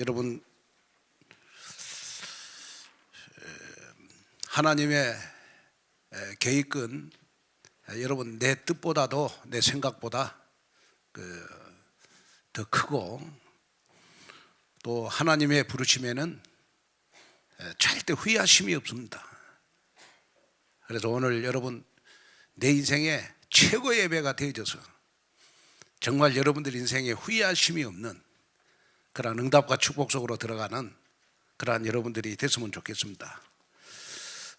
여러분, 하나님의 계획은 여러분 내 뜻보다도 내 생각보다 더 크고, 또 하나님의 부르심에는 절대 후회하심이 없습니다. 그래서 오늘 여러분 내 인생의 최고의 예배가 되어져서 정말 여러분들 인생에 후회하심이 없는 그러한 응답과 축복 속으로 들어가는 그러한 여러분들이 됐으면 좋겠습니다.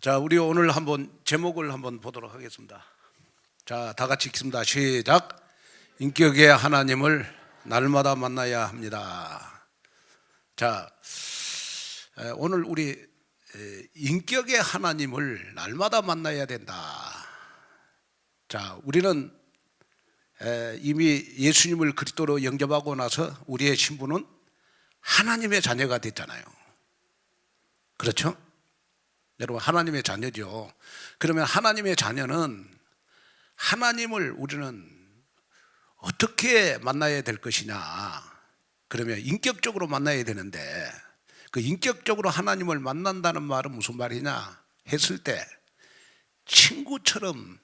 자, 우리 오늘 한번 제목을 한번 보도록 하겠습니다. 자, 다 같이 읽습니다. 시작. 인격의 하나님을 날마다 만나야 합니다. 자, 오늘 우리 인격의 하나님을 날마다 만나야 된다. 자, 우리는 이미 예수님을 그리스도로 영접하고 나서 우리의 신분은 하나님의 자녀가 됐잖아요. 그렇죠? 여러분, 하나님의 자녀죠. 그러면 하나님의 자녀는 하나님을 우리는 어떻게 만나야 될 것이냐? 그러면 인격적으로 만나야 되는데, 그 인격적으로 하나님을 만난다는 말은 무슨 말이냐 했을 때, 친구처럼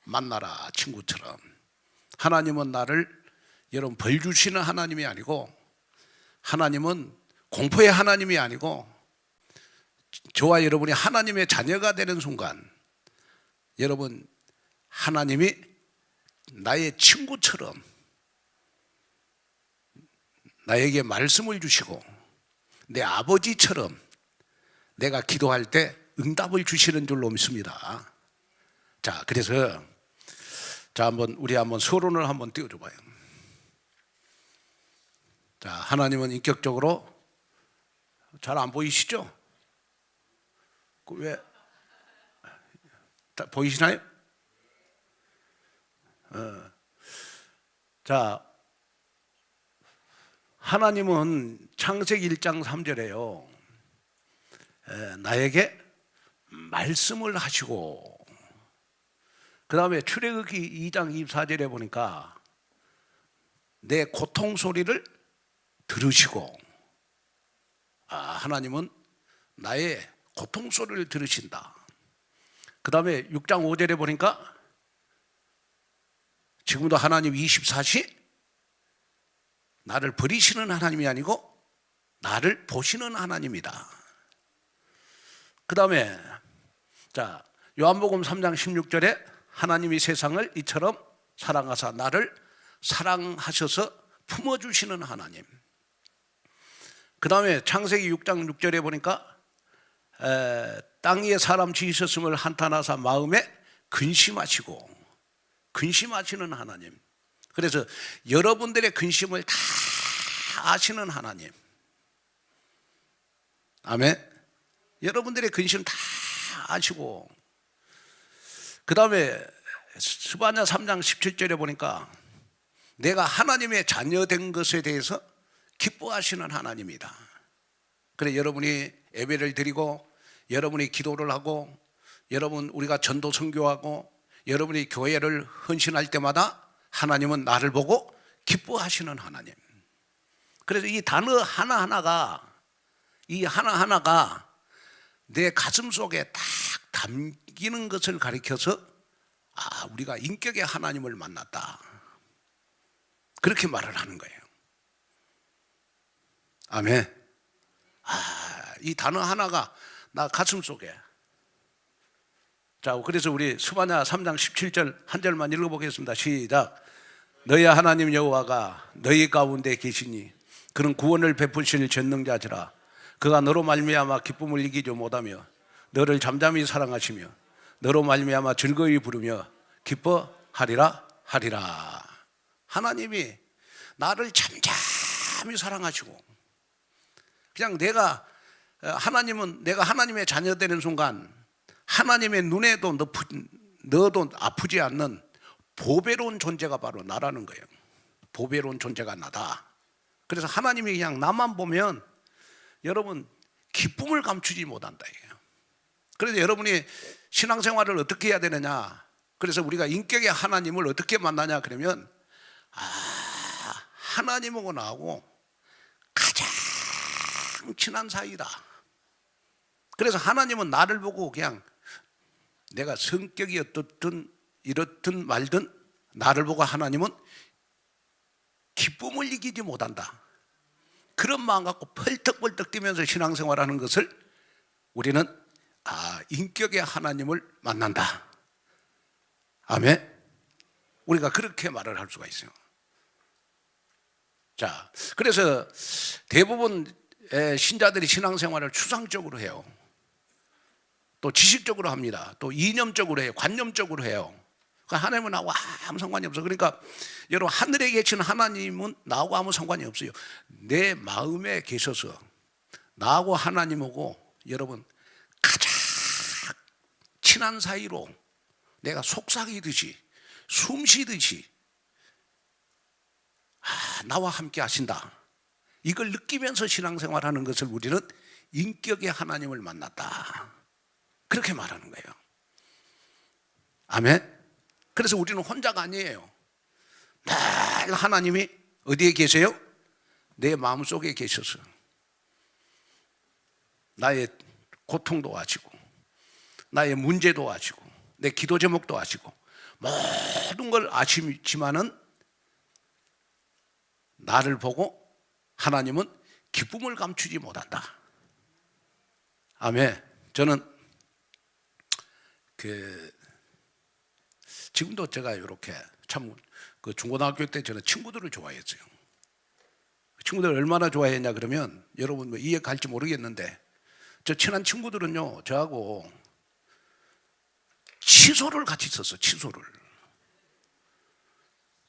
만나라. 친구처럼. 하나님은 나를 여러분 벌 주시는 하나님이 아니고, 하나님은 공포의 하나님이 아니고, 저와 여러분이 하나님의 자녀가 되는 순간 여러분 하나님이 나의 친구처럼 나에게 말씀을 주시고, 내 아버지처럼 내가 기도할 때 응답을 주시는 줄로 믿습니다. 자, 그래서 우리 한번 서론을 한번 띄워줘 봐요. 자, 하나님은 인격적으로, 잘 안 보이시죠? 왜? 보이시나요? 자, 하나님은 창세기 1장 3절에요. 나에게 말씀을 하시고, 그 다음에 출애굽기 2장 24절에 보니까 내 고통 소리를 들으시고, 하나님은 나의 고통 소리를 들으신다. 그 다음에 6장 5절에 보니까 지금도 하나님 24시 나를 버리시는 하나님이 아니고 나를 보시는 하나님이다. 그 다음에 자, 요한복음 3장 16절에 하나님이 세상을 이처럼 사랑하사 나를 사랑하셔서 품어주시는 하나님. 그 다음에 창세기 6장 6절에 보니까 땅 위에 사람 지으셨음을 한탄하사 마음에 근심하시고, 근심하시는 하나님. 그래서 여러분들의 근심을 다 아시는 하나님. 아멘. 여러분들의 근심 다 아시고, 그 다음에 스바냐 3장 17절에 보니까 내가 하나님의 자녀된 것에 대해서 기뻐하시는 하나님이다. 그래, 여러분이 예배를 드리고, 여러분이 기도를 하고, 여러분 우리가 전도 선교하고, 여러분이 교회를 헌신할 때마다 하나님은 나를 보고 기뻐하시는 하나님. 그래서 이 단어 하나하나가 내 가슴 속에 딱 담기는 것을 가리켜서 우리가 인격의 하나님을 만났다, 그렇게 말을 하는 거예요. 아멘. 이 단어 하나가 나 가슴 속에. 자, 그래서 우리 스바냐 3장 17절 한 절만 읽어보겠습니다. 시작. 너희 하나님 여호와가 너희 가운데 계시니 그는 구원을 베푸실 전능자시라. 그가 너로 말미암아 기쁨을 이기지 못하며 너를 잠잠히 사랑하시며 너로 말미암아 즐거이 부르며 기뻐하리라 하리라. 하나님이 나를 잠잠히 사랑하시고, 그냥 내가 하나님의 자녀 되는 순간 하나님의 눈에도 너도 아프지 않는 보배로운 존재가 바로 나라는 거예요. 보배로운 존재가 나다. 그래서 하나님이 그냥 나만 보면 여러분 기쁨을 감추지 못한다 이게요. 그래서 여러분이 신앙생활을 어떻게 해야 되느냐, 그래서 우리가 인격의 하나님을 어떻게 만나냐 그러면 하나님하고 나하고 가장 친한 사이다. 그래서 하나님은 나를 보고 그냥 내가 성격이 어떻든 이렇든 말든 나를 보고 하나님은 기쁨을 이기지 못한다. 그런 마음 갖고 펄떡펄떡 뛰면서 신앙생활하는 것을 우리는 인격의 하나님을 만난다. 아멘. 우리가 그렇게 말을 할 수가 있어요. 자, 그래서 대부분 신자들이 신앙생활을 추상적으로 해요. 또 지식적으로 합니다. 또 이념적으로 해요. 관념적으로 해요. 그러니까 하나님은 나하고 아무 상관이 없어. 그러니까 여러분, 하늘에 계신 하나님은 나하고 아무 상관이 없어요. 내 마음에 계셔서 나하고 하나님하고 여러분 가장 친한 사이로 내가 속삭이듯이 숨쉬듯이 나와 함께 하신다. 이걸 느끼면서 신앙생활하는 것을 우리는 인격의 하나님을 만났다. 그렇게 말하는 거예요. 아멘. 그래서 우리는 혼자가 아니에요. 늘 하나님이 어디에 계세요? 내 마음속에 계셔서 나의 고통도 아시고 나의 문제도 아시고 내 기도 제목도 아시고 모든 걸 아시지만은 나를 보고 하나님은 기쁨을 감추지 못한다. 아멘. 저는 지금도 제가 이렇게 참 중고등학교 때 저는 친구들을 좋아했어요. 친구들을 얼마나 좋아했냐 그러면 여러분 뭐 이해 갈지 모르겠는데 저 친한 친구들은요 저하고 칫솔을 같이 썼어. 칫솔을.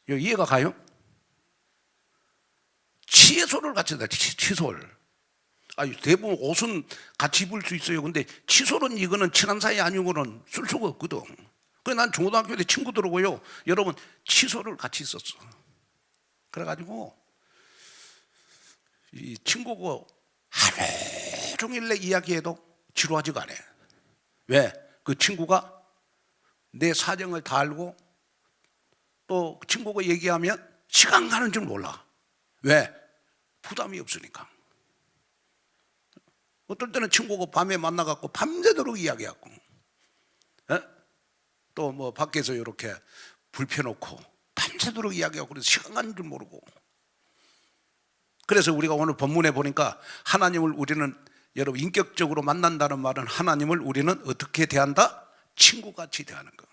이해가 가요? 칫솔을 같이 썼다. 칫솔. 대부분 옷은 같이 입을 수 있어요. 근데 칫솔은 이거는 친한 사이 아니고는 쓸 수가 없거든. 그래서 난 중고등학교 때 친구들하고요 여러분 칫솔을 같이 썼어. 그래가지고 이 친구고 하루 종일 내 이야기해도 지루하지가 않아. 왜? 그 친구가 내 사정을 다 알고 또 친구가 얘기하면 시간 가는 줄 몰라. 왜? 부담이 없으니까. 어떨 때는 친구가 밤에 만나갖고 밤새도록 이야기하고 또 뭐 밖에서 이렇게 불 펴놓고 밤새도록 이야기하고 그래서 시간 가는 줄 모르고. 그래서 우리가 오늘 본문에 보니까 하나님을 우리는 여러분 인격적으로 만난다는 말은 하나님을 우리는 어떻게 대한다? 친구같이 대하는 것.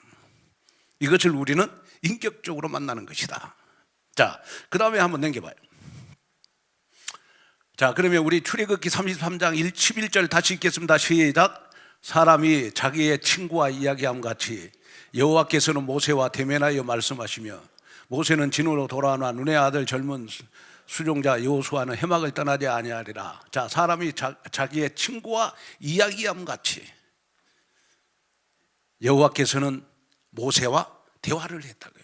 이것을 우리는 인격적으로 만나는 것이다. 자, 그 다음에 한번 넘겨봐요. 자, 그러면 우리 출애굽기 33장 11절 다시 읽겠습니다. 시작. 사람이 자기의 친구와 이야기함 같이 여호와께서는 모세와 대면하여 말씀하시며 모세는 진으로 돌아오나 눈의 아들 젊은 수종자 여호수아는 해막을 떠나지 아니하리라. 자, 사람이 자기의 친구와 이야기함 같이 여호와께서는 모세와 대화를 했다고요.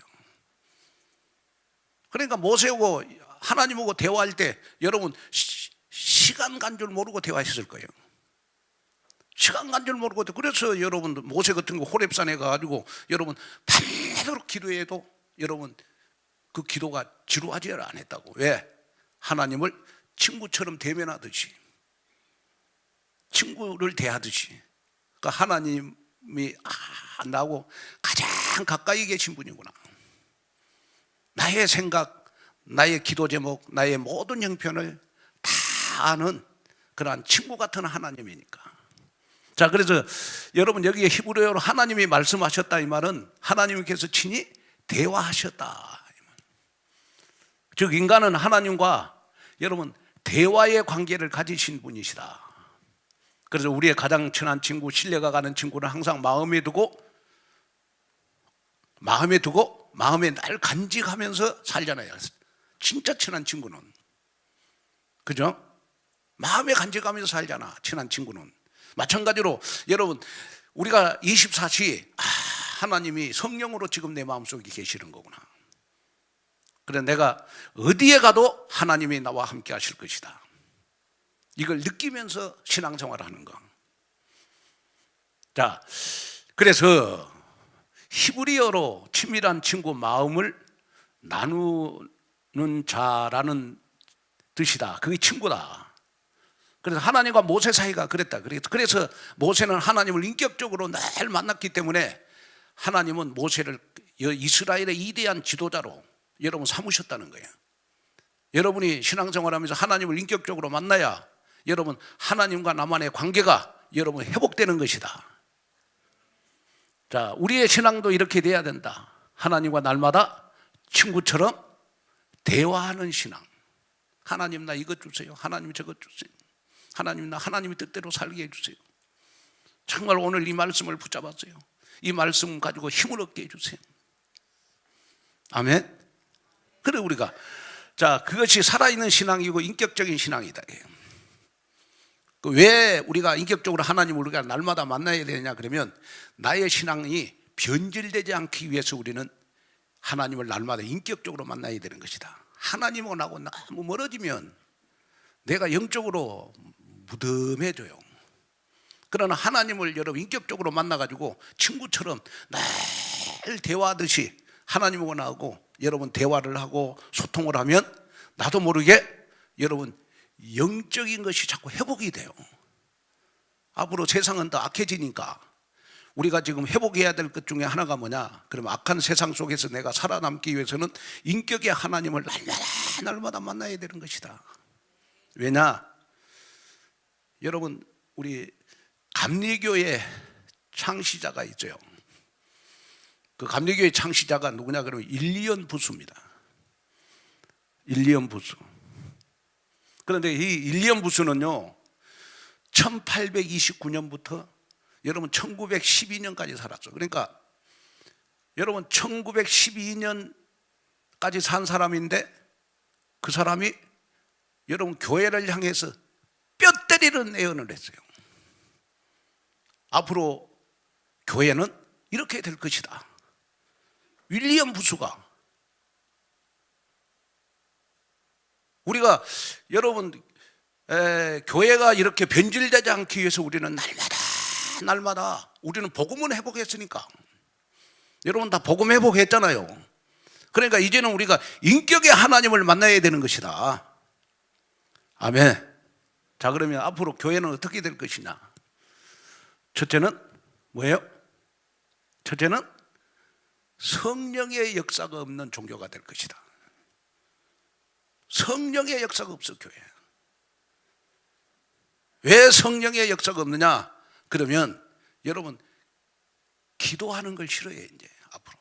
그러니까 모세하고 하나님하고 대화할 때 여러분 시간 간 줄 모르고 대화했을 거예요. 시간 간 줄 모르고. 그래서 여러분 모세 같은 거 호렙산에 가가지고 여러분 밤새도록 기도해도 여러분 그 기도가 지루하지 않았다고. 왜? 하나님을 친구처럼 대면하듯이 친구를 대하듯이. 그러니까 하나님이 나하고 가장 가까이 계신 분이구나. 나의 생각, 나의 기도 제목, 나의 모든 형편을 다 아는 그러한 친구 같은 하나님이니까. 자, 그래서 여러분 여기에 히브리어로 하나님이 말씀하셨다 이 말은 하나님께서 친히 대화하셨다. 즉 인간은 하나님과 여러분 대화의 관계를 가지신 분이시다. 그래서 우리의 가장 친한 친구, 신뢰가 가는 친구는 항상 마음에 두고 마음에 날 간직하면서 살잖아요. 진짜 친한 친구는. 그죠? 마음에 간직하면서 살잖아. 친한 친구는. 마찬가지로 여러분 우리가 24시 하나님이 성령으로 지금 내 마음속에 계시는 거구나. 그래 내가 어디에 가도 하나님이 나와 함께 하실 것이다. 이걸 느끼면서 신앙생활을 하는 거. 자, 그래서 히브리어로 친밀한 친구, 마음을 나누는 자라는 뜻이다. 그게 친구다. 그래서 하나님과 모세 사이가 그랬다. 그래서 모세는 하나님을 인격적으로 늘 만났기 때문에 하나님은 모세를 이스라엘의 이대한 지도자로 여러분 삼으셨다는 거예요. 여러분이 신앙생활하면서 하나님을 인격적으로 만나야 여러분 하나님과 나만의 관계가 여러분 회복되는 것이다. 자, 우리의 신앙도 이렇게 돼야 된다. 하나님과 날마다 친구처럼 대화하는 신앙. 하나님 나 이것 주세요. 하나님 저것 주세요. 하나님 나 하나님의 뜻대로 살게 해주세요. 정말 오늘 이 말씀을 붙잡았어요. 이 말씀 가지고 힘을 얻게 해주세요. 아멘. 그래 우리가 자 그것이 살아있는 신앙이고 인격적인 신앙이다. 왜 우리가 인격적으로 하나님을 우리가 날마다 만나야 되느냐 그러면 나의 신앙이 변질되지 않기 위해서 우리는 하나님을 날마다 인격적으로 만나야 되는 것이다. 하나님하고 너무 멀어지면 내가 영적으로 무덤해져요. 그러나 하나님을 여러분 인격적으로 만나가지고 친구처럼 늘 대화하듯이 하나님하고 나하고 여러분 대화를 하고 소통을 하면 나도 모르게 여러분 영적인 것이 자꾸 회복이 돼요. 앞으로 세상은 더 악해지니까 우리가 지금 회복해야 될 것 중에 하나가 뭐냐? 그러면 악한 세상 속에서 내가 살아남기 위해서는 인격의 하나님을 날마다 만나야 되는 것이다. 왜냐? 여러분 우리 감리교의 창시자가 있어요. 그 감리교의 창시자가 누구냐 그러면 일리언 부수입니다. 일리언 부수. 그런데 이 일리언 부수는요 1829년부터 여러분 1912년까지 살았죠. 그러니까 여러분 1912년까지 산 사람인데 그 사람이 여러분 교회를 향해서 뼈 때리는 예언을 했어요. 앞으로 교회는 이렇게 될 것이다. 윌리엄 부수가 우리가 여러분 교회가 이렇게 변질되지 않기 위해서 우리는 날마다 우리는 복음은 회복했으니까 여러분 다 복음 회복했잖아요. 그러니까 이제는 우리가 인격의 하나님을 만나야 되는 것이다. 아멘. 자 그러면 앞으로 교회는 어떻게 될 것이냐? 첫째는 뭐예요? 첫째는 성령의 역사가 없는 종교가 될 것이다. 성령의 역사가 없어 교회. 왜 성령의 역사가 없느냐? 그러면 여러분 기도하는 걸 싫어해. 이제 앞으로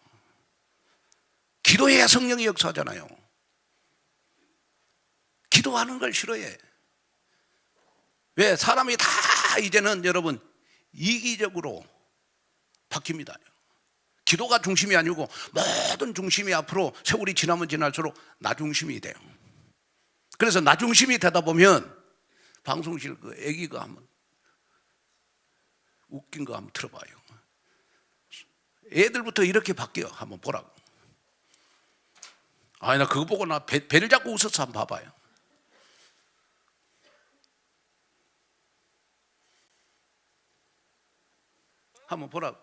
기도해야 성령의 역사잖아요. 기도하는 걸 싫어해. 왜? 사람이 다 이제는 여러분 이기적으로 바뀝니다. 기도가 중심이 아니고 모든 중심이 앞으로 세월이 지나면 지날수록 나 중심이 돼요. 그래서 나 중심이 되다 보면 방송실 그 애기가 한번 웃긴 거 한번 들어봐요. 애들부터 이렇게 바뀌어. 한번 보라고. 아니 나 그거 보고 나 배를 잡고 웃어서 한번 봐봐요. 한번 보라고.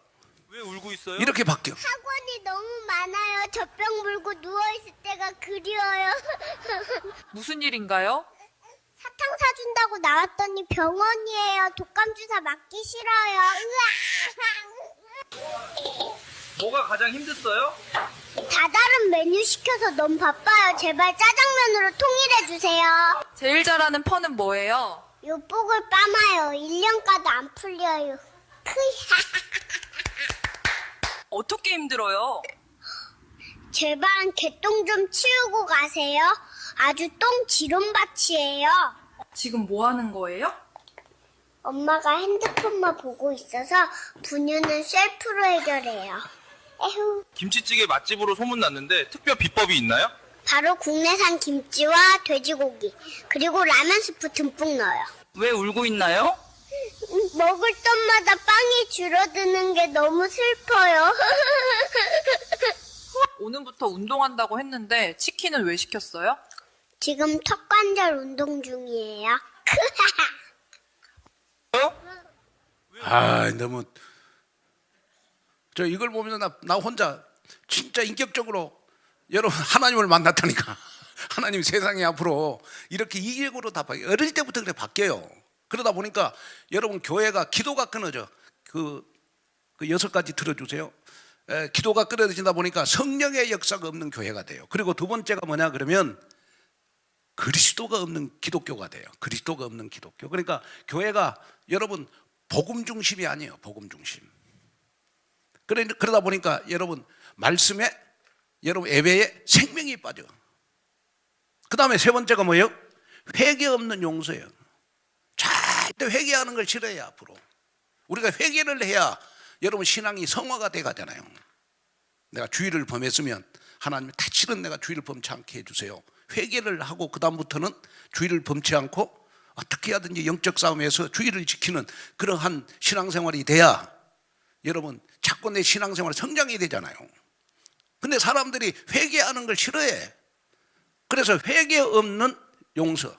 왜 울고 있어요? 이렇게 바뀌어. 학원이 너무 많아요. 젖병 물고 누워있을 때가 그리워요. 무슨 일인가요? 사탕 사준다고 나왔더니 병원이에요. 독감 주사 맞기 싫어요. 뭐가 가장 힘들어요? 다 다른 메뉴 시켜서 너무 바빠요. 제발 짜장면으로 통일해주세요. 제일 잘하는 펀은 뭐예요? 요복을 빠마요. 1년가도 안 풀려요. 어떻게 힘들어요? 제발 개똥 좀 치우고 가세요. 아주 똥 지론밭이에요. 지금 뭐 하는 거예요? 엄마가 핸드폰만 보고 있어서 분유는 셀프로 해결해요. 에휴. 김치찌개 맛집으로 소문났는데 특별 비법이 있나요? 바로 국내산 김치와 돼지고기 그리고 라면 스프 듬뿍 넣어요. 왜 울고 있나요? 먹을 때마다 빵이 줄어드는 게 너무 슬퍼요. 오늘부터 운동한다고 했는데 치킨은 왜 시켰어요? 지금 턱관절 운동 중이에요. 아 너무 저 이걸 보면서 나 혼자 진짜 인격적으로 여러분 하나님을 만났다니까. 하나님 세상이 앞으로 이렇게 이격으로 다 바뀌어요. 어릴 때부터 그래 바뀌어요. 그러다 보니까 여러분 교회가 기도가 끊어져. 그 6가지 들어주세요. 기도가 끊어지다 보니까 성령의 역사가 없는 교회가 돼요. 그리고 두 번째가 뭐냐 그러면 그리스도가 없는 기독교가 돼요. 그리스도가 없는 기독교. 그러니까 교회가 여러분 복음 중심이 아니에요. 복음 중심. 그러다 보니까 여러분 말씀에 여러분 예배에 생명이 빠져. 그 다음에 세 번째가 뭐예요? 회개 없는 용서예요. 절대 회개하는 걸 싫어해요. 앞으로 우리가 회개를 해야 여러분 신앙이 성화가 돼 가잖아요. 내가 주의를 범했으면 하나님 다시는 내가 주의를 범치 않게 해주세요. 회개를 하고 그 다음부터는 주의를 범치 않고 어떻게 하든지 영적 싸움에서 주의를 지키는 그러한 신앙생활이 돼야 여러분 자꾸 내 신앙생활 성장이 되잖아요. 근데 사람들이 회개하는 걸 싫어해. 그래서 회개 없는 용서.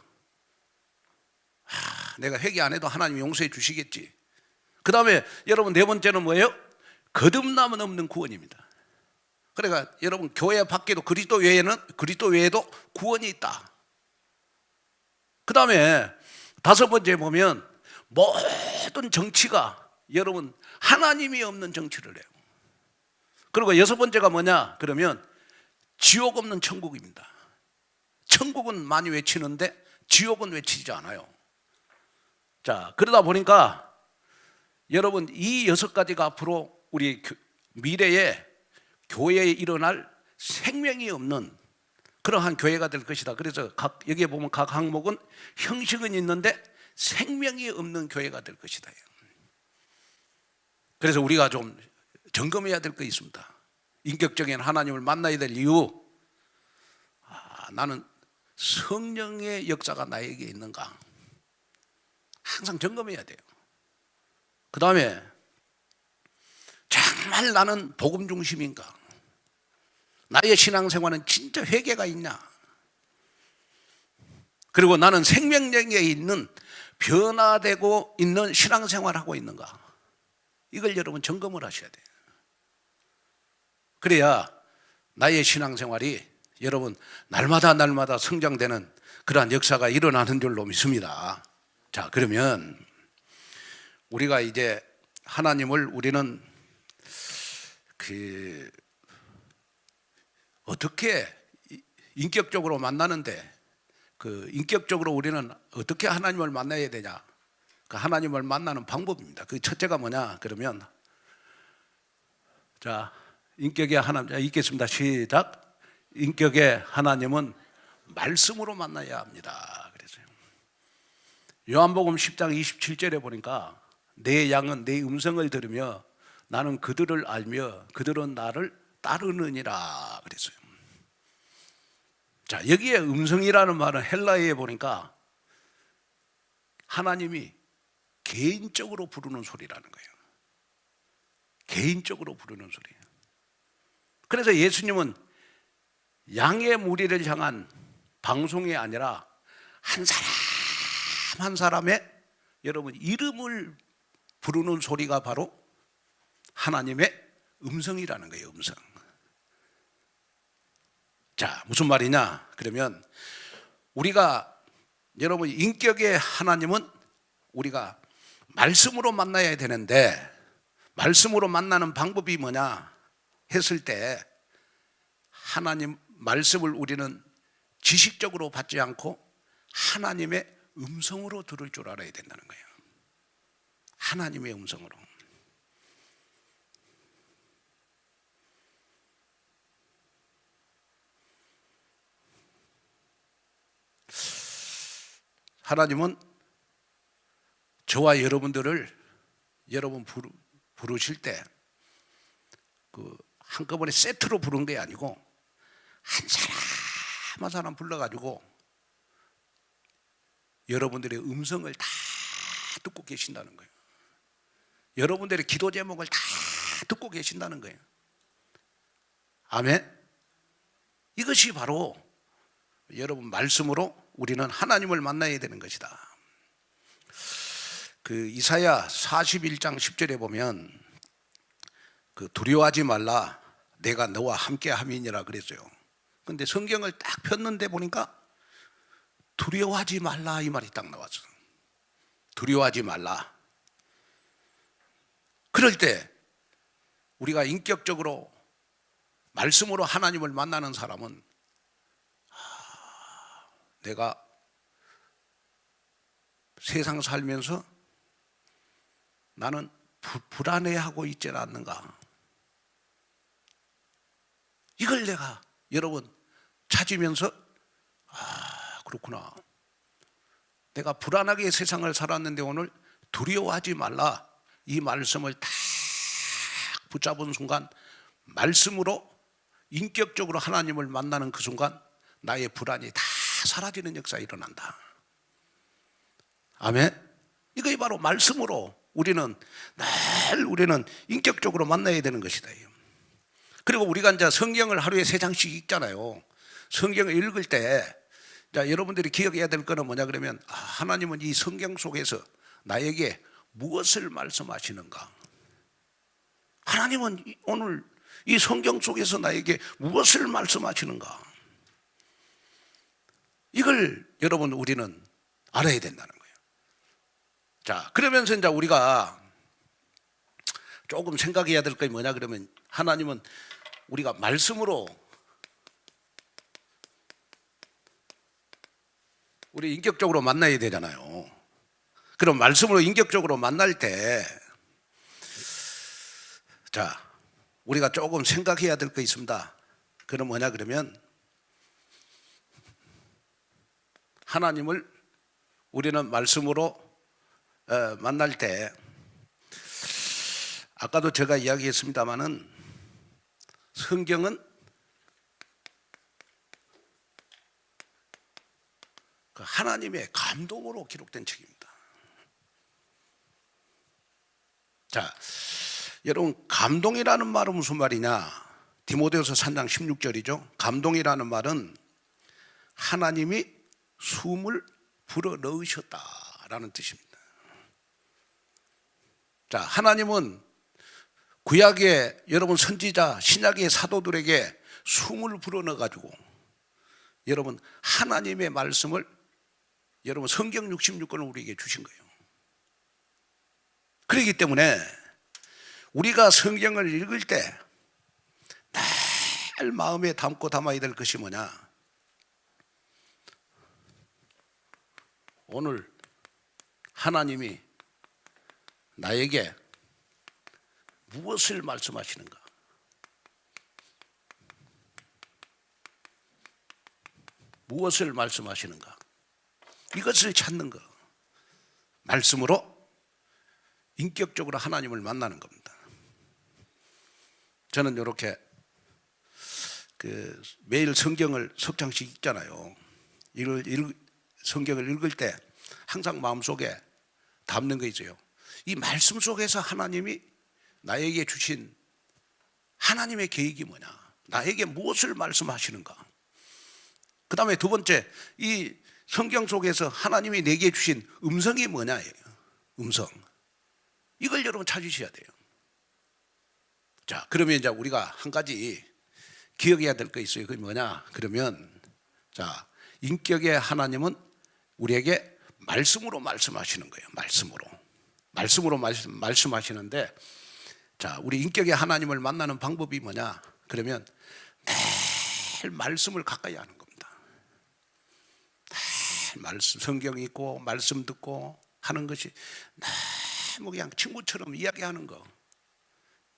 내가 회개 안 해도 하나님이 용서해 주시겠지. 그 다음에 여러분 네 번째는 뭐예요? 거듭남은 없는 구원입니다. 그러니까 여러분 교회 밖에도 그리스도 외에도 구원이 있다. 그 다음에 다섯 번째 보면 모든 정치가 여러분 하나님이 없는 정치를 해요. 그리고 여섯 번째가 뭐냐 그러면 지옥 없는 천국입니다. 천국은 많이 외치는데 지옥은 외치지 않아요. 자, 그러다 보니까 여러분 이 6가지가 앞으로 우리 미래에 교회에 일어날 생명이 없는 그러한 교회가 될 것이다. 그래서 여기에 보면 각 항목은 형식은 있는데 생명이 없는 교회가 될 것이다. 그래서 우리가 좀 점검해야 될 거 있습니다. 인격적인 하나님을 만나야 될 이유, 나는 성령의 역사가 나에게 있는가 항상 점검해야 돼요. 그 다음에 정말 나는 복음 중심인가? 나의 신앙생활은 진짜 회개가 있냐? 그리고 나는 생명력에 있는 변화되고 있는 신앙생활을 하고 있는가? 이걸 여러분 점검을 하셔야 돼요. 그래야 나의 신앙생활이 여러분 날마다 성장되는 그러한 역사가 일어나는 줄로 믿습니다. 자, 그러면 우리가 이제 하나님을 우리는 어떻게 인격적으로 만나는데 인격적으로 우리는 어떻게 하나님을 만나야 되냐? 그 하나님을 만나는 방법입니다. 그 첫째가 뭐냐? 그러면 자, 인격의 하나님 읽겠습니다. 시작. 인격의 하나님은 말씀으로 만나야 합니다. 그래서요. 요한복음 10장 27절에 보니까 내 양은 내 음성을 들으며 나는 그들을 알며 그들은 나를 따르느니라 그랬어요. 자, 여기에 음성이라는 말은 헬라어에 보니까 하나님이 개인적으로 부르는 소리라는 거예요. 개인적으로 부르는 소리예요. 그래서 예수님은 양의 무리를 향한 방송이 아니라 한 사람 한 사람의 여러분 이름을 부르는 소리가 바로 하나님의 음성이라는 거예요. 음성. 자, 무슨 말이냐? 그러면 우리가 여러분 인격의 하나님은 우리가 말씀으로 만나야 되는데 말씀으로 만나는 방법이 뭐냐 했을 때 하나님 말씀을 우리는 지식적으로 받지 않고 하나님의 음성으로 들을 줄 알아야 된다는 거예요. 하나님의 음성으로. 하나님은 저와 여러분들을 여러분 부르실 때 한꺼번에 세트로 부른 게 아니고 한 사람 한 사람 불러가지고 여러분들의 음성을 다 듣고 계신다는 거예요. 여러분들의 기도 제목을 다 듣고 계신다는 거예요. 아멘. 이것이 바로 여러분 말씀으로 우리는 하나님을 만나야 되는 것이다. 이사야 41장 10절에 보면 두려워하지 말라 내가 너와 함께 함이니라 그랬어요. 근데 성경을 딱 폈는데 보니까 두려워하지 말라 이 말이 딱 나왔어. 두려워하지 말라. 그럴 때 우리가 인격적으로 말씀으로 하나님을 만나는 사람은 내가 세상 살면서 나는 불안해하고 있지는 않는가, 이걸 내가 여러분 찾으면서 그렇구나, 내가 불안하게 세상을 살았는데 오늘 두려워하지 말라, 이 말씀을 딱 붙잡은 순간, 말씀으로 인격적으로 하나님을 만나는 그 순간 나의 불안이 다 사라지는 역사가 일어난다. 아멘. 이거 바로 말씀으로 우리는 인격적으로 만나야 되는 것이다. 그리고 우리가 이제 성경을 하루에 3장씩 읽잖아요. 성경을 읽을 때 여러분들이 기억해야 될 거는 뭐냐 그러면, 하나님은 이 성경 속에서 나에게 무엇을 말씀하시는가? 하나님은 오늘 이 성경 속에서 나에게 무엇을 말씀하시는가? 이걸 여러분 우리는 알아야 된다는 거예요. 자, 그러면서 이제 우리가 조금 생각해야 될 게 뭐냐 그러면, 하나님은 우리가 말씀으로 우리 인격적으로 만나야 되잖아요. 그럼 말씀으로 인격적으로 만날 때, 자, 우리가 조금 생각해야 될 거 있습니다. 그럼 뭐냐 그러면, 하나님을 우리는 말씀으로 만날 때, 아까도 제가 이야기했습니다마는 성경은 그 하나님의 감동으로 기록된 책입니다. 자, 여러분, 감동이라는 말은 무슨 말이냐? 디모데후서 3장 16절이죠. 감동이라는 말은 하나님이 숨을 불어 넣으셨다라는 뜻입니다. 자, 하나님은 구약의 여러분 선지자, 신약의 사도들에게 숨을 불어 넣어 가지고 여러분 하나님의 말씀을 여러분 성경 66권을 우리에게 주신 거예요. 그렇기 때문에 우리가 성경을 읽을 때 늘 마음에 담고 담아야 될 것이 뭐냐? 오늘 하나님이 나에게 무엇을 말씀하시는가? 무엇을 말씀하시는가? 이것을 찾는 것. 말씀으로 인격적으로 하나님을 만나는 겁니다. 저는 이렇게 매일 성경을 석 장씩 읽잖아요. 성경을 읽을 때 항상 마음속에 담는 거 있어요. 이 말씀 속에서 하나님이 나에게 주신 하나님의 계획이 뭐냐? 나에게 무엇을 말씀하시는가? 그 다음에 두 번째, 이 성경 속에서 하나님이 내게 주신 음성이 뭐냐예요. 음성. 이걸 여러분 찾으셔야 돼요. 자, 그러면 이제 우리가 한 가지 기억해야 될 거 있어요. 그게 뭐냐? 그러면, 자, 인격의 하나님은 우리에게 말씀으로 말씀하시는 거예요. 말씀으로 말씀하시는데, 자, 우리 인격의 하나님을 만나는 방법이 뭐냐? 그러면 매일 말씀을 가까이 하는 겁니다. 매일 말씀, 성경 읽고 말씀 듣고 하는 것이 너무 그냥 친구처럼 이야기하는 거.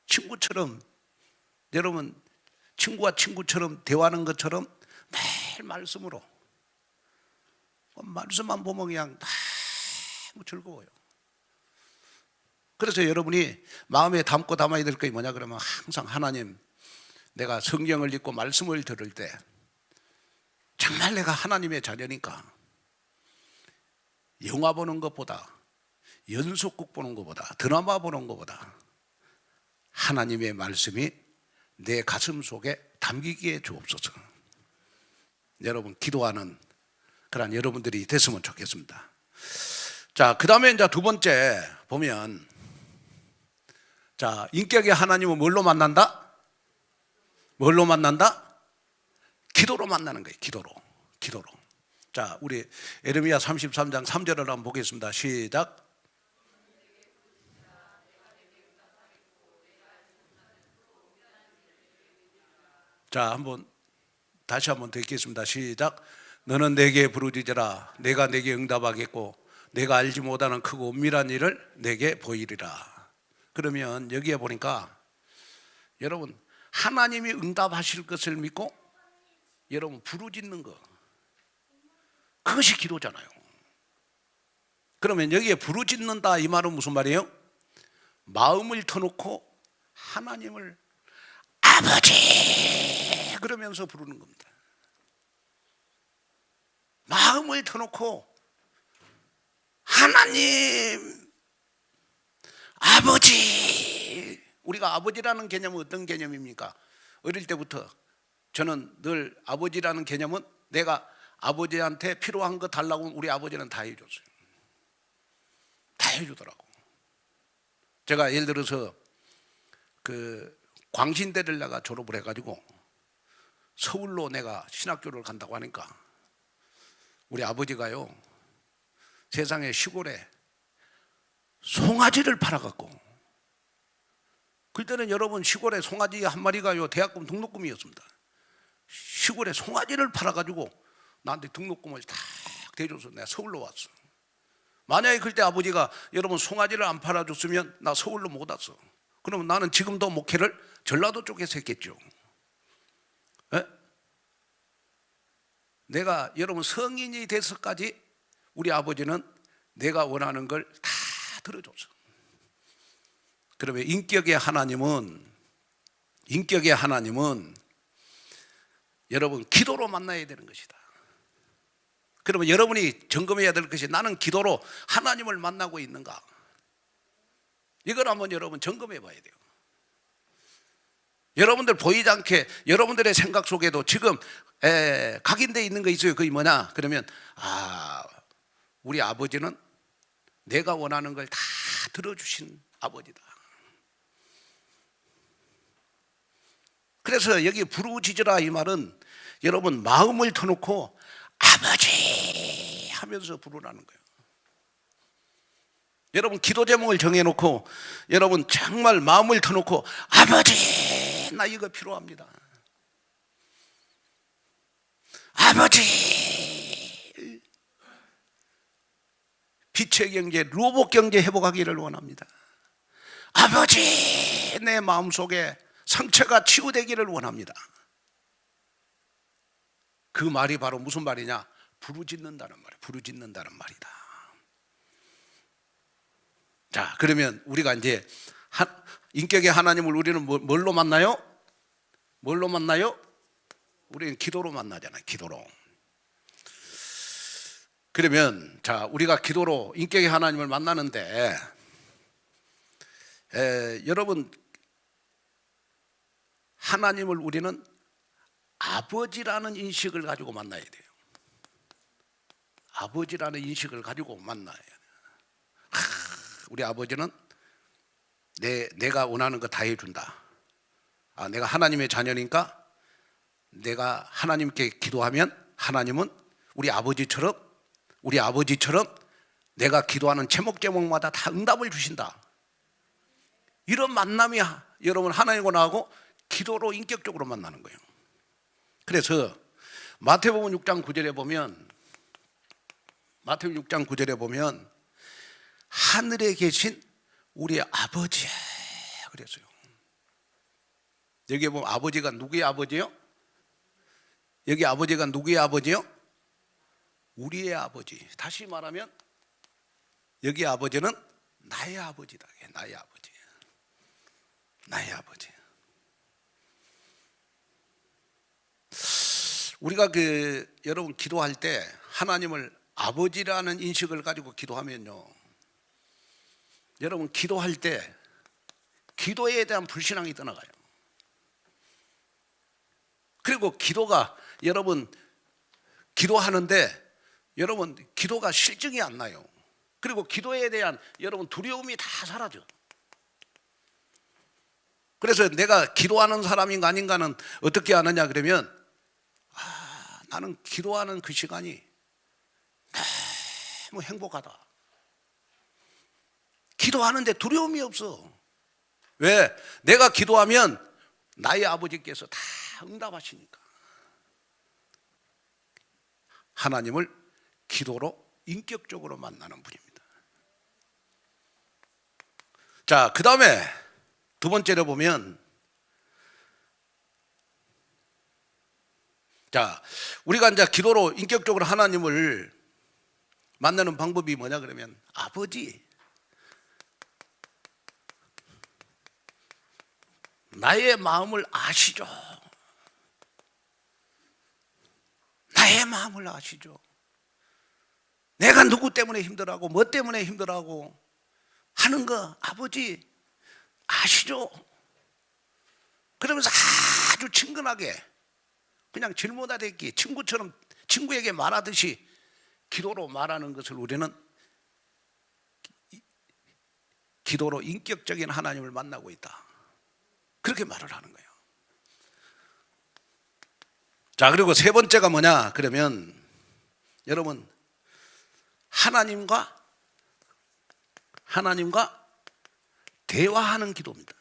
친구처럼, 여러분 친구와 친구처럼 대화하는 것처럼 매일 말씀으로, 말씀만 보면 그냥 너무 즐거워요. 그래서 여러분이 마음에 담고 담아야 될 게 뭐냐 그러면, 항상 하나님, 내가 성경을 읽고 말씀을 들을 때 정말 내가 하나님의 자녀니까 영화 보는 것보다, 연속극 보는 것보다, 드라마 보는 것보다 하나님의 말씀이 내 가슴 속에 담기기에 주옵소서. 여러분 기도하는 그런 여러분들이 됐으면 좋겠습니다. 자, 그 다음에 이제 두 번째 보면, 자, 인격의 하나님은 뭘로 만난다? 뭘로 만난다? 기도로 만나는 거예요. 기도로. 자, 우리 에레미야 33장 3절을 한번 보겠습니다. 시작. 자, 다시 한번 듣겠습니다. 시작. 너는 내게 부르짖으라. 내가 내게 응답하겠고 내가 알지 못하는 크고 은밀한 일을 내게 보이리라. 그러면 여기에 보니까 여러분 하나님이 응답하실 것을 믿고 여러분 부르짖는 거, 그것이 기도잖아요. 그러면 여기에 부르짖는다 이 말은 무슨 말이에요? 마음을 터놓고 하나님을 아버지 그러면서 부르는 겁니다. 마음을 터놓고 하나님 아버지. 우리가 아버지라는 개념은 어떤 개념입니까? 어릴 때부터 저는 늘 아버지라는 개념은 내가 아버지한테 필요한 거 달라고 하면 우리 아버지는 다 해줬어요. 다 해주더라고. 제가 예를 들어서 그 광신대를 내가 졸업을 해가지고 서울로 내가 신학교를 간다고 하니까 우리 아버지가요 세상에 시골에 송아지를 팔아갖고, 그때는 여러분 시골에 송아지 한 마리가요 대학금 등록금이었습니다. 시골에 송아지를 팔아가지고 나한테 등록금을 딱 대줘서 내가 서울로 왔어. 만약에 그때 아버지가 여러분 송아지를 안 팔아줬으면 나 서울로 못 왔어. 그러면 나는 지금도 목회를 전라도 쪽에서 했겠죠. 에? 내가 여러분 성인이 돼서까지 우리 아버지는 내가 원하는 걸 다 들어줬어. 그러면 인격의 하나님은 여러분 기도로 만나야 되는 것이다. 그러면 여러분이 점검해야 될 것이 나는 기도로 하나님을 만나고 있는가? 이걸 한번 여러분 점검해 봐야 돼요. 여러분들 보이지 않게 여러분들의 생각 속에도 지금 각인되어 있는 거 있어요. 그게 뭐냐? 그러면 우리 아버지는 내가 원하는 걸 다 들어주신 아버지다. 그래서 여기 부르짖으라 이 말은 여러분 마음을 터놓고 아버지 하면서 부르라는 거예요. 여러분 기도 제목을 정해놓고 여러분 정말 마음을 터놓고 아버지 나 이거 필요합니다. 아버지 빛의 경제 로봇 경제 회복하기를 원합니다. 아버지 내 마음속에 상처가 치유되기를 원합니다. 그 말이 바로 무슨 말이냐? 부르짖는다는 말이에요. 부르짖는다는 말이다. 자, 그러면 우리가 이제 인격의 하나님을 우리는 뭘로 만나요? 뭘로 만나요? 우리는 기도로 만나잖아요. 기도로. 그러면 자, 우리가 기도로 인격의 하나님을 만나는데 여러분 하나님을 우리는 아버지라는 인식을 가지고 만나야 돼요. 아버지라는 인식을 가지고 만나야 돼요. 우리 아버지는 내가 원하는 거 다 해준다. 내가 하나님의 자녀니까 내가 하나님께 기도하면 하나님은 우리 아버지처럼 내가 기도하는 제목마다 다 응답을 주신다. 이런 만남이 여러분 하나님과 나하고 기도로 인격적으로 만나는 거예요. 그래서 마태복음 6장 9절에 보면 하늘에 계신 우리 아버지 그랬어요. 여기 보면 아버지가 누구의 아버지요? 여기 아버지가 누구의 아버지요? 우리의 아버지. 다시 말하면 여기 아버지는 나의 아버지다. 나의 아버지. 나의 아버지. 우리가 여러분 기도할 때 하나님을 아버지라는 인식을 가지고 기도하면요, 여러분 기도할 때 기도에 대한 불신앙이 떠나가요. 그리고 기도가 여러분 기도하는데 여러분 기도가 실증이 안 나요. 그리고 기도에 대한 여러분 두려움이 다 사라져. 그래서 내가 기도하는 사람인가 아닌가는 어떻게 아느냐 그러면 나는 기도하는 그 시간이 너무 행복하다. 기도하는데 두려움이 없어. 왜? 내가 기도하면 나의 아버지께서 다 응답하시니까 하나님을 기도로 인격적으로 만나는 분입니다. 자, 그 다음에 두 번째로 보면, 자, 우리가 이제 기도로 인격적으로 하나님을 만나는 방법이 뭐냐 그러면, 아버지, 나의 마음을 아시죠? 나의 마음을 아시죠? 내가 누구 때문에 힘들어하고 뭐 때문에 힘들어하고 하는 거 아버지 아시죠? 그러면서 아주 친근하게 그냥 질문하듯이 친구처럼 친구에게 말하듯이 기도로 말하는 것을 우리는 기도로 인격적인 하나님을 만나고 있다, 그렇게 말을 하는 거예요. 자, 그리고 세 번째가 뭐냐 그러면, 여러분, 하나님과 대화하는 기도입니다.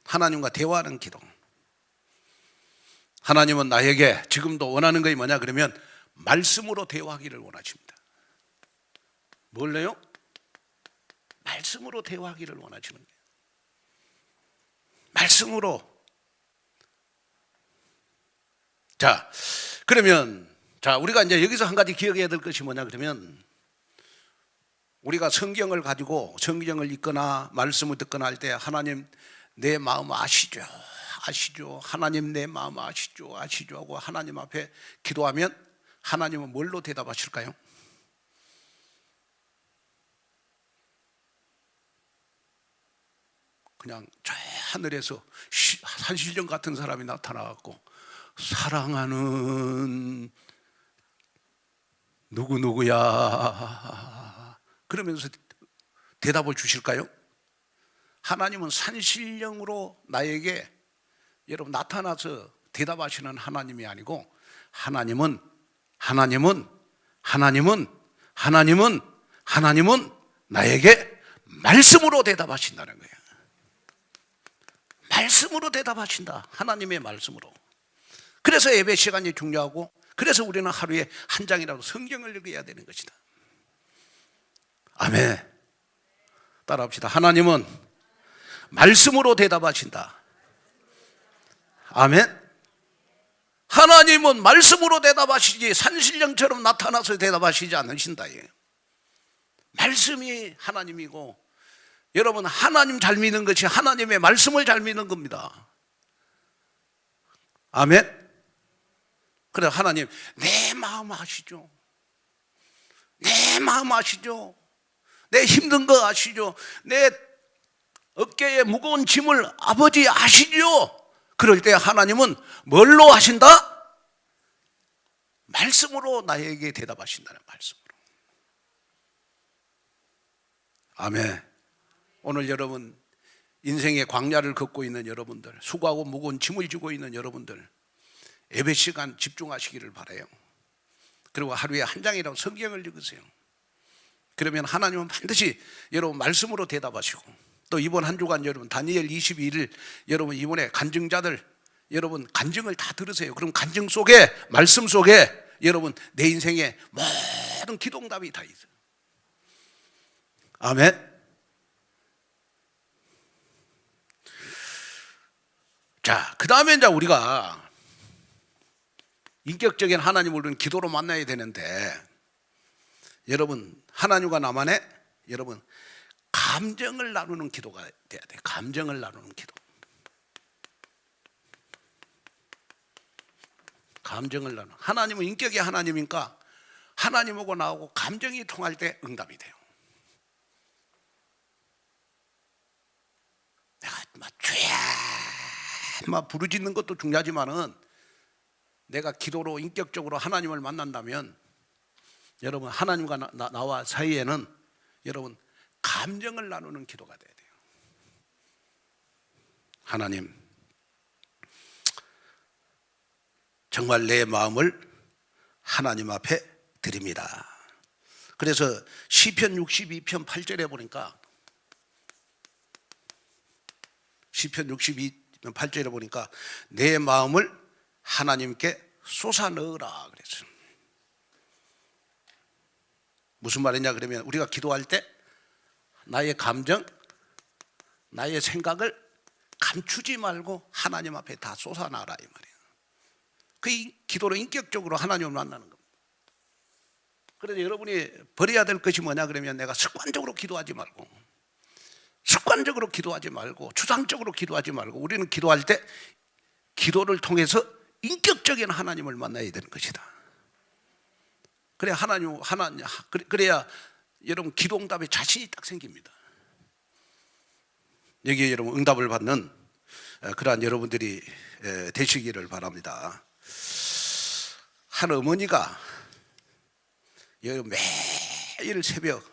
하나님과 대화하는 기도. 하나님은 나에게 지금도 원하는 것이 뭐냐 그러면 말씀으로 대화하기를 원하십니다. 뭘래요? 말씀으로 대화하기를 원하시는 거예요. 말씀으로. 자, 그러면 자, 우리가 이제 여기서 한 가지 기억해야 될 것이 뭐냐 그러면, 우리가 성경을 가지고 성경을 읽거나 말씀을 듣거나 할 때 하나님 내 마음 아시죠? 아시죠? 하나님 내 마음 아시죠? 아시죠? 하고 하나님 앞에 기도하면 하나님은 뭘로 대답하실까요? 그냥 저 하늘에서 산신령 같은 사람이 나타나갖고 사랑하는 누구누구야 그러면서 대답을 주실까요? 하나님은 산신령으로 나에게 여러분 나타나서 대답하시는 하나님이 아니고, 하나님은 나에게 말씀으로 대답하신다는 거예요. 말씀으로 대답하신다. 하나님의 말씀으로. 그래서 예배 시간이 중요하고, 그래서 우리는 하루에 한 장이라도 성경을 읽어야 되는 것이다. 아멘. 따라합시다. 하나님은 말씀으로 대답하신다. 아멘. 하나님은 말씀으로 대답하시지 산신령처럼 나타나서 대답하시지 않으신다. 말씀이 하나님이고, 여러분 하나님 잘 믿는 것이 하나님의 말씀을 잘 믿는 겁니다. 아멘. 그래, 하나님 내 마음 아시죠? 내 마음 아시죠? 내 힘든 거 아시죠? 내 어깨에 무거운 짐을 아버지 아시죠? 그럴 때 하나님은 뭘로 하신다? 말씀으로 나에게 대답하신다는 말씀으로. 아멘. 오늘 여러분 인생의 광야를 걷고 있는 여러분들, 수고하고 무거운 짐을 지고 있는 여러분들, 예배 시간 집중하시기를 바라요. 그리고 하루에 한 장이라도 성경을 읽으세요. 그러면 하나님은 반드시 여러분 말씀으로 대답하시고, 또 이번 한 주간 여러분 다니엘 22일 여러분 이번에 간증자들 여러분 간증을 다 들으세요. 그럼 간증 속에, 말씀 속에 여러분 내 인생의 모든 기도응답이 다 있어요. 아멘. 자, 그 다음에 이제 우리가 인격적인 하나님을 우리는 기도로 만나야 되는데, 여러분 하나님과 나만의 여러분 감정을 나누는 기도가 돼야 돼요. 감정을 나누는 기도. 감정을 나누는. 하나님은 인격의 하나님이니까 하나님하고 나하고 감정이 통할 때 응답이 돼요. 내가 막 죄야 막 부르짖는 것도 중요하지만은, 내가 기도로 인격적으로 하나님을 만난다면 여러분 하나님과 나와 사이에는 여러분 감정을 나누는 기도가 돼야 돼요. 하나님, 정말 내 마음을 하나님 앞에 드립니다. 그래서 시편 62편 8절에 보니까, 시편 62편 8절에 보니까 내 마음을 하나님께 쏟아 넣으라 그랬어요. 무슨 말이냐 그러면 우리가 기도할 때 나의 감정, 나의 생각을 감추지 말고 하나님 앞에 다 쏟아놔라 이 말이에요. 그 기도로 인격적으로 하나님을 만나는 겁니다. 그래서 여러분이 버려야 될 것이 뭐냐 그러면 내가 습관적으로 기도하지 말고 추상적으로 기도하지 말고 우리는 기도할 때 기도를 통해서 인격적인 하나님을 만나야 되는 것이다. 그래야 여러분 기도 응답에 자신이 딱 생깁니다. 여기에 여러분 응답을 받는 그러한 여러분들이 되시기를 바랍니다. 한 어머니가 매일 새벽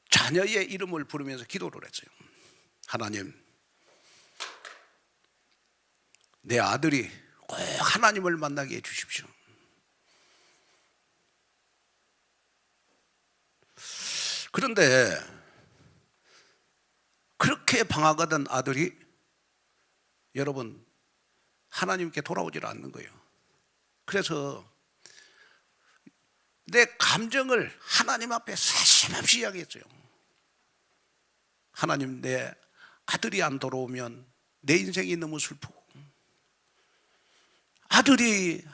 자녀의 이름을 부르면서 기도를 했어요. 하나님, 내 아들이 꼭 하나님을 만나게 해주십시오. 그런데 그렇게 방황하던 아들이 여러분 하나님께 돌아오질 않는 거예요. 그래서 내 감정을 하나님 앞에 사심없이 이야기했어요. 하나님, 내 아들이 안 돌아오면 내 인생이 너무 슬프고 아들이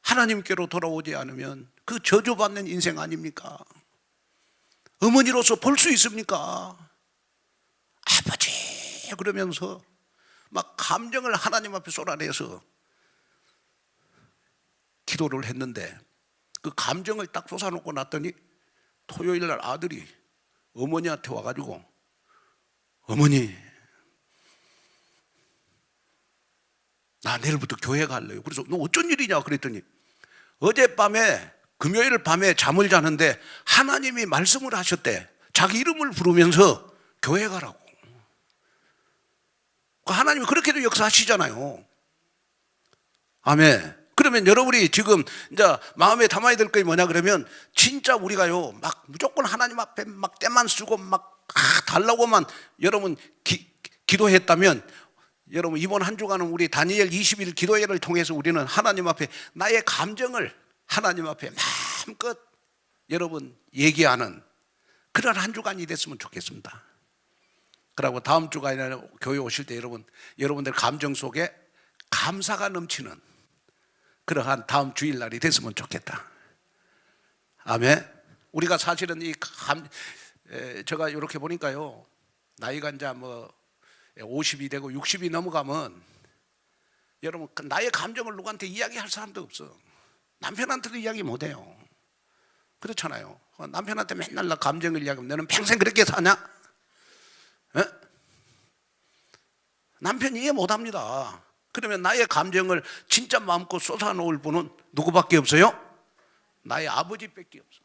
하나님께로 돌아오지 않으면 그 저주받는 인생 아닙니까? 어머니로서 볼 수 있습니까? 아버지 그러면서 막 감정을 하나님 앞에 쏟아내서 기도를 했는데 그 감정을 딱 쏟아놓고 났더니 토요일 날 아들이 어머니한테 와가지고 어머니 나 내일부터 교회 갈래요. 그래서 너 어쩐 일이냐 그랬더니 어젯밤에 금요일 밤에 잠을 자는데 하나님이 말씀을 하셨대. 자기 이름을 부르면서 교회 가라고. 하나님이 그렇게도 역사하시잖아요. 아멘. 그러면 여러분이 지금 이제 마음에 담아야 될 것이 뭐냐 그러면 진짜 우리가요 막 무조건 하나님 앞에 막 때만 쓰고 막 달라고만 여러분 기도했다면 여러분 이번 한 주간은 우리 다니엘 20일 기도회를 통해서 우리는 하나님 앞에 나의 감정을 하나님 앞에 마음껏 여러분 얘기하는 그런 한 주간이 됐으면 좋겠습니다. 그리고 다음 주간에 교회 오실 때 여러분들 감정 속에 감사가 넘치는 그러한 다음 주일날이 됐으면 좋겠다. 아멘. 우리가 사실은 제가 이렇게 보니까요 나이가 이제 뭐 50이 되고 60이 넘어가면 여러분 나의 감정을 누구한테 이야기할 사람도 없어. 남편한테도 이야기 못해요. 그렇잖아요. 남편한테 맨날 나 감정을 이야기하면 너는 평생 그렇게 사냐? 에? 남편 이해 못합니다. 그러면 나의 감정을 진짜 마음껏 쏟아놓을 분은 누구밖에 없어요? 나의 아버지밖에 없어.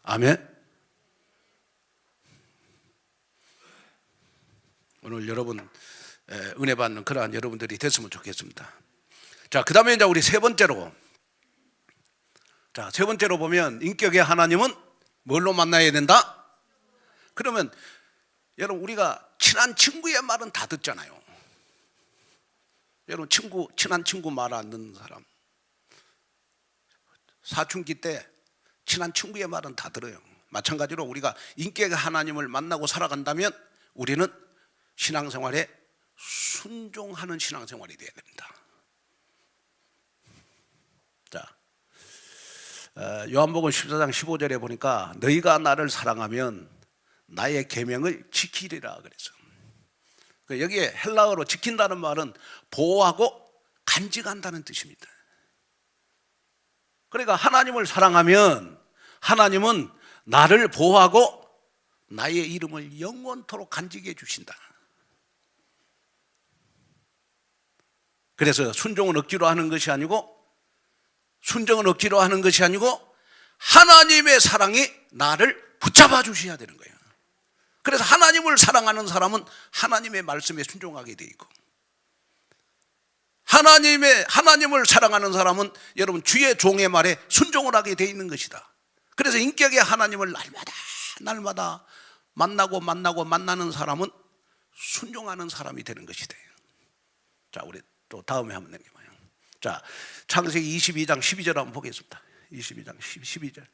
아멘. 오늘 여러분 은혜 받는 그러한 여러분들이 됐으면 좋겠습니다. 자, 그 다음에 이제 우리 세 번째로 보면 인격의 하나님은 뭘로 만나야 된다? 그러면 여러분 우리가 친한 친구의 말은 다 듣잖아요. 여러분 친한 친구 말 안 듣는 사람 사춘기 때 친한 친구의 말은 다 들어요. 마찬가지로 우리가 인격의 하나님을 만나고 살아간다면 우리는 신앙생활에 순종하는 신앙생활이 되어야 됩니다. 자, 요한복음 14장 15절에 보니까 너희가 나를 사랑하면 나의 계명을 지키리라 그래서 여기에 헬라어로 지킨다는 말은 보호하고 간직한다는 뜻입니다. 그러니까 하나님을 사랑하면 하나님은 나를 보호하고 나의 이름을 영원토록 간직해 주신다. 그래서 순종은 억지로 하는 것이 아니고 순종은 억지로 하는 것이 아니고 하나님의 사랑이 나를 붙잡아 주셔야 되는 거예요. 그래서 하나님을 사랑하는 사람은 하나님의 말씀에 순종하게 돼 있고 하나님을 사랑하는 사람은 여러분 주의 종의 말에 순종을 하게 돼 있는 것이다. 그래서 인격의 하나님을 날마다 만나는 사람은 순종하는 사람이 되는 것이 돼요. 자, 우리 또 다음에 한번 넘겨봐요. 자, 창세기 22장 12절 한번 보겠습니다. 22장 12절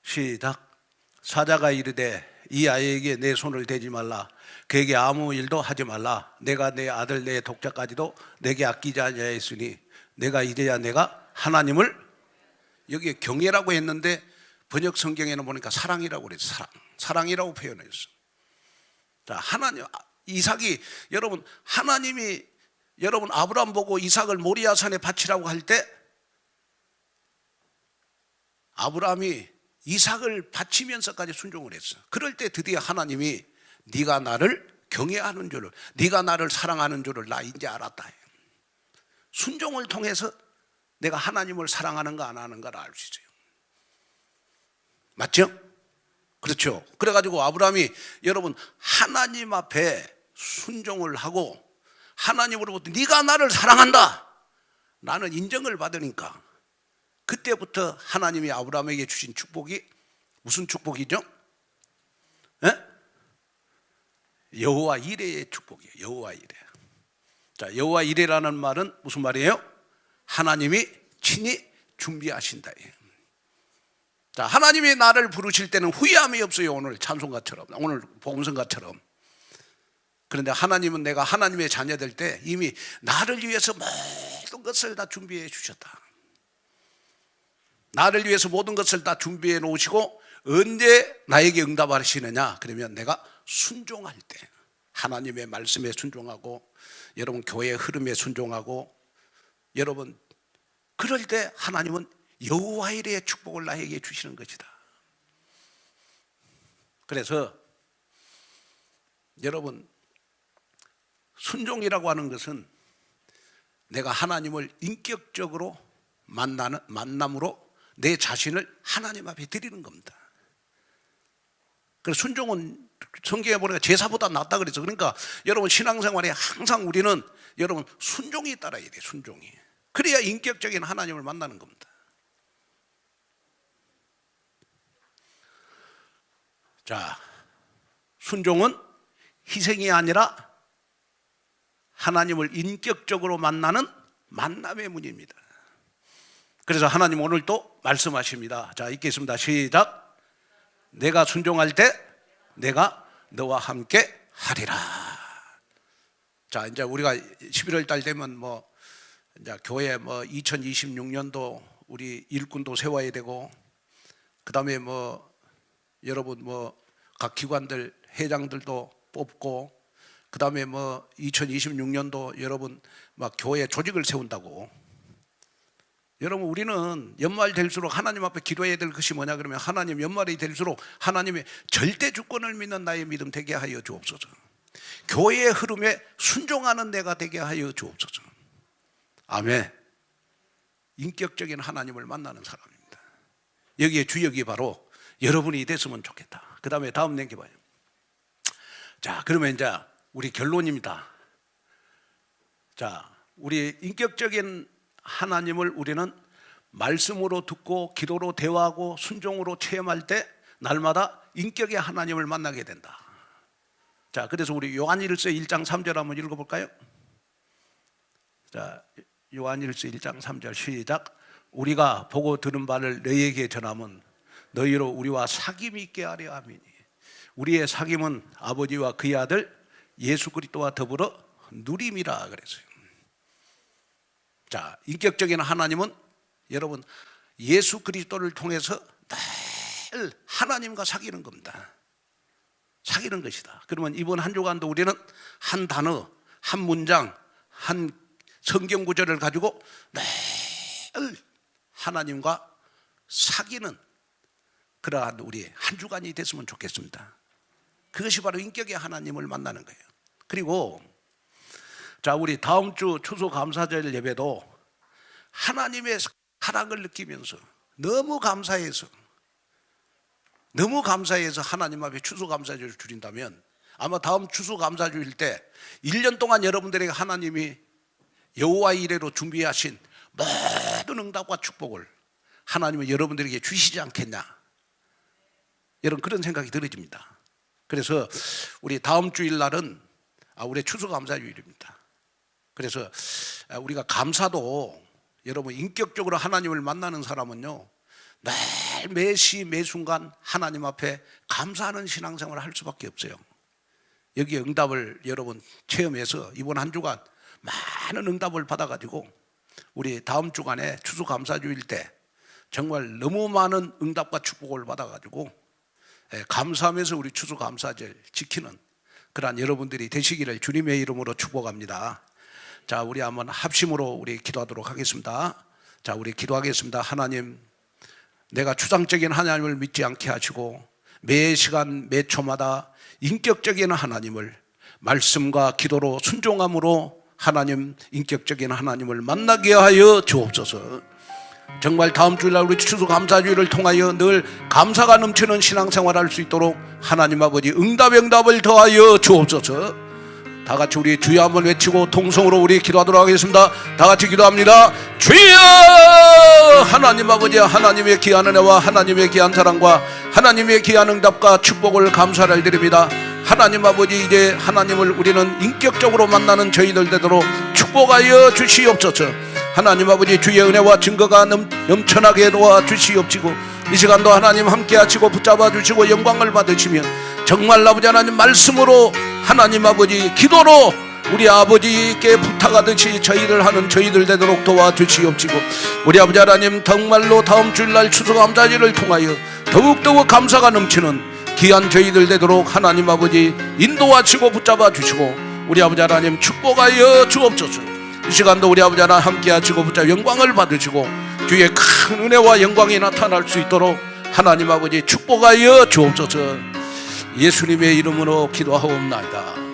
시작. 사자가 이르되 이 아이에게 내 손을 대지 말라. 그에게 아무 일도 하지 말라. 내가 내 아들 내 독자까지도 내게 아끼지 아니하였으니 내가 이제야 내가 하나님을, 여기에 경외라고 했는데 번역 성경에는 보니까 사랑이라고 그랬어요. 사랑이라고 표현했어요. 자, 하나님, 이삭이, 여러분, 하나님이 여러분 아브라함 보고 이삭을 모리아산에 바치라고 할 때 아브라함이 이삭을 바치면서까지 순종을 했어. 그럴 때 드디어 하나님이 네가 나를 경외하는 줄을, 네가 나를 사랑하는 줄을 나 이제 알았다. 순종을 통해서 내가 하나님을 사랑하는가 안 하는가를 알 수 있어요. 맞죠? 그렇죠. 그래가지고 아브라함이 여러분 하나님 앞에 순종을 하고 하나님으로부터 네가 나를 사랑한다, 나는 인정을 받으니까 그때부터 하나님이 아브라함에게 주신 축복이 무슨 축복이죠? 여호와 이레의 축복이에요. 여호와 이레. 자, 여호와 이레라는 말은 무슨 말이에요? 하나님이 친히 준비하신다. 자, 하나님이 나를 부르실 때는 후회함이 없어요. 오늘 찬송가처럼, 오늘 복음성가처럼. 그런데 하나님은 내가 하나님의 자녀 될 때 이미 나를 위해서 모든 것을 다 준비해 주셨다. 나를 위해서 모든 것을 다 준비해 놓으시고 언제 나에게 응답하시느냐? 그러면 내가 순종할 때, 하나님의 말씀에 순종하고 여러분 교회의 흐름에 순종하고 여러분 그럴 때 하나님은 여호와 이레의 축복을 나에게 주시는 것이다. 그래서 여러분 순종이라고 하는 것은 내가 하나님을 인격적으로 만남으로 내 자신을 하나님 앞에 드리는 겁니다. 그래서 순종은 성경에 보니까 제사보다 낫다 그랬죠. 그러니까 여러분 신앙생활에 항상 우리는 여러분 순종이 따라야 돼요. 순종이. 그래야 인격적인 하나님을 만나는 겁니다. 자, 순종은 희생이 아니라 하나님을 인격적으로 만나는 만남의 문입니다. 그래서 하나님 오늘 또 말씀하십니다. 자, 읽겠습니다. 시작. 내가 순종할 때 내가 너와 함께 하리라. 자, 이제 우리가 11월 달 되면 이제 교회 2026년도 우리 일꾼도 세워야 되고, 그 다음에 여러분 각 기관들 회장들도 뽑고, 그 다음에 2026년도 여러분 막 교회 조직을 세운다고. 여러분 우리는 연말 될수록 하나님 앞에 기도해야 될 것이 뭐냐 그러면 하나님, 연말이 될수록 하나님의 절대 주권을 믿는 나의 믿음 되게 하여 주옵소서. 교회의 흐름에 순종하는 내가 되게 하여 주옵소서. 아멘. 인격적인 하나님을 만나는 사람입니다. 여기에 주역이 바로 여러분이 됐으면 좋겠다. 그 다음에 다음 넘겨봐요. 자, 그러면 이제 우리 결론입니다. 자, 우리 인격적인 하나님을 우리는 말씀으로 듣고 기도로 대화하고 순종으로 체험할 때 날마다 인격의 하나님을 만나게 된다. 자, 그래서 우리 요한일서 1장 3절 한번 읽어볼까요? 자, 요한일서 1장 3절 시작. 우리가 보고 들은 바를 너희에게 전함은 너희로 우리와 사귐이 있게 하려 함이니. 우리의 사귐은 아버지와 그의 아들 예수 그리스도와 더불어 누림이라 그랬어요. 자, 인격적인 하나님은 여러분 예수 그리스도를 통해서 늘 하나님과 사귀는 겁니다. 사귀는 것이다. 그러면 이번 한 주간도 우리는 한 단어, 한 문장, 한 성경 구절을 가지고 늘 하나님과 사귀는 그러한 우리 한 주간이 됐으면 좋겠습니다. 그것이 바로 인격의 하나님을 만나는 거예요. 그리고 자, 우리 다음 주 추수감사절 예배도 하나님의 사랑을 느끼면서 너무 감사해서 하나님 앞에 추수감사절을 드린다면 아마 다음 추수감사주일 때 1년 동안 여러분들에게 하나님이 여호와 이레로 준비하신 모든 응답과 축복을 하나님은 여러분들에게 주시지 않겠냐, 여러분 그런 생각이 들어집니다. 그래서 우리 다음 주일 날은 우리 추수감사주일입니다. 그래서 우리가 감사도 여러분 인격적으로 하나님을 만나는 사람은요 매일 매시 매순간 하나님 앞에 감사하는 신앙생활을 할 수밖에 없어요. 여기에 응답을 여러분 체험해서 이번 한 주간 많은 응답을 받아가지고 우리 다음 주간에 추수감사주일 때 정말 너무 많은 응답과 축복을 받아가지고 감사하면서 우리 추수감사절 지키는 그러한 여러분들이 되시기를 주님의 이름으로 축복합니다. 자, 우리 한번 합심으로 우리 기도하도록 하겠습니다. 자, 우리 기도하겠습니다. 하나님, 내가 추상적인 하나님을 믿지 않게 하시고 매 시간 매 초마다 인격적인 하나님을 말씀과 기도로 순종함으로 하나님, 인격적인 하나님을 만나게 하여 주옵소서. 정말 다음 주일날 우리 추수감사주일을 통하여 늘 감사가 넘치는 신앙생활을 할 수 있도록 하나님 아버지 응답을 더하여 주옵소서. 다 같이 우리 주여 한번 외치고 통성으로 우리 기도하도록 하겠습니다. 다 같이 기도합니다. 주여! 하나님 아버지, 하나님의 귀한 은혜와 하나님의 귀한 사랑과 하나님의 귀한 응답과 축복을 감사를 드립니다. 하나님 아버지, 이제 하나님을 우리는 인격적으로 만나는 저희들 되도록 축복하여 주시옵소서. 하나님 아버지, 주의 은혜와 증거가 넘쳐나게 도와주시옵시고 이 시간도 하나님 함께 하시고 붙잡아 주시고 영광을 받으시며 정말 아버지 하나님 말씀으로 하나님 아버지 기도로 우리 아버지께 부탁하듯이 저희들 하는 저희들 되도록 도와주시옵시고 우리 아버지 하나님 정말로 다음 주일날 추수감사절을 통하여 더욱더욱 감사가 넘치는 귀한 저희들 되도록 하나님 아버지 인도하시고 붙잡아 주시고 우리 아버지 하나님 축복하여 주옵소서. 이 시간도 우리 아버지 하나님 함께 하시고 붙잡아 영광을 받으시고 주의 큰 은혜와 영광이 나타날 수 있도록 하나님 아버지 축복하여 주옵소서. 예수님의 이름으로 기도하옵나이다.